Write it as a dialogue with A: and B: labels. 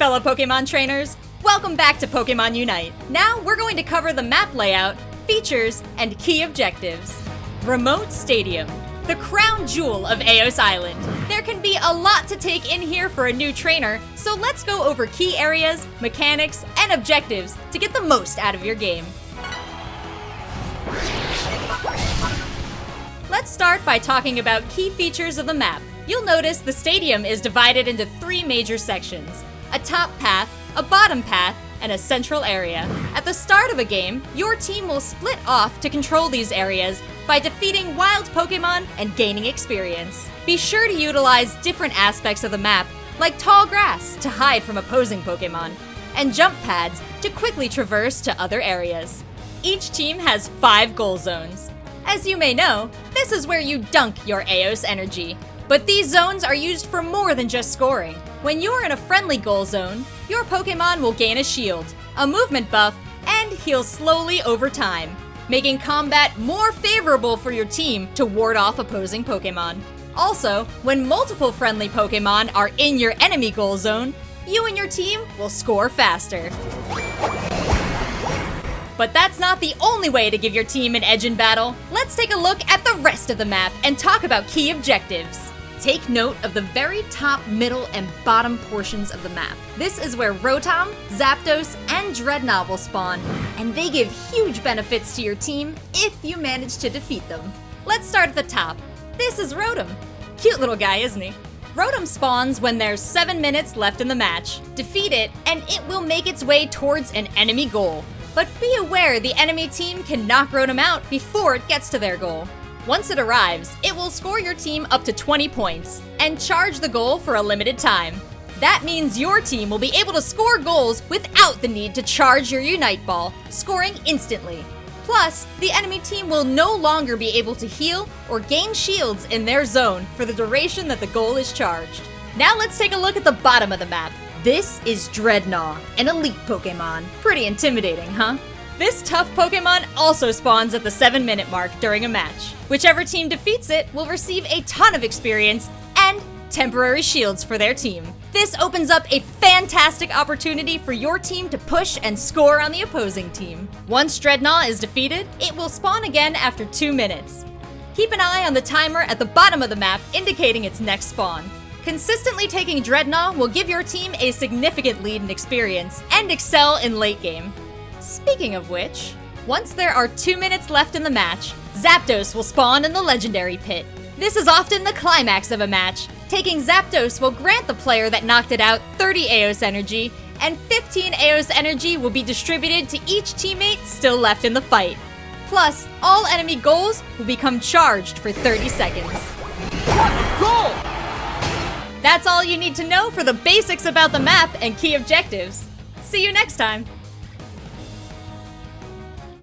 A: fellow Pokemon trainers! Welcome back to Pokémon UNITE. Now we're going to cover the map layout, features, and key objectives. Remoat Stadium, the crown jewel of Eos Island. There can be a lot to take in here for a new trainer, so let's go over key areas, mechanics, and objectives to get the most out of your game. Let's start by talking about key features of the map. You'll notice the stadium is divided into 3 major sections: a top path, a bottom path, and a central area. At the start of a game, your team will split off to control these areas by defeating wild Pokemon and gaining experience. Be sure to utilize different aspects of the map, like tall grass to hide from opposing Pokemon, and jump pads to quickly traverse to other areas. Each team has 5 goal zones. As you may know, this is where you dunk your Eos energy. But these zones are used for more than just scoring. When you're in a friendly goal zone, your Pokemon will gain a shield, a movement buff, and heal slowly over time, making combat more favorable for your team to ward off opposing Pokemon. Also, when multiple friendly Pokemon are in your enemy goal zone, you and your team will score faster. But that's not the only way to give your team an edge in battle. Let's take a look at the rest of the map and talk about key objectives. Take note of the very top, middle, and bottom portions of the map. This is where Rotom, Zapdos, and Dreadnought will spawn, and they give huge benefits to your team if you manage to defeat them. Let's start at the top. This is Rotom. Cute little guy, isn't he? Rotom spawns when there's 7 minutes left in the match. Defeat it, and it will make its way towards an enemy goal. But be aware the enemy team can knock Rotom out before it gets to their goal. Once it arrives, it will score your team up to 20 points and charge the goal for a limited time. That means your team will be able to score goals without the need to charge your Unite Ball, scoring instantly. Plus, the enemy team will no longer be able to heal or gain shields in their zone for the duration that the goal is charged. Now let's take a look at the bottom of the map. This is Dreadnought, an elite Pokemon. Pretty intimidating, huh? This tough Pokemon also spawns at the 7-minute mark during a match. Whichever team defeats it will receive a ton of experience and temporary shields for their team. This opens up a fantastic opportunity for your team to push and score on the opposing team. Once Dreadnought is defeated, it will spawn again after 2 minutes. Keep an eye on the timer at the bottom of the map indicating its next spawn. Consistently taking Dreadnought will give your team a significant lead in experience and excel in late game. Speaking of which, once there are 2 minutes left in the match, Zapdos will spawn in the Legendary Pit. This is often the climax of a match. Taking Zapdos will grant the player that knocked it out 30 Eos energy, and 15 Eos energy will be distributed to each teammate still left in the fight. Plus, all enemy goals will become charged for 30 seconds.
B: What a goal!
A: That's all you need to know for the basics about the map and key objectives. See you next time!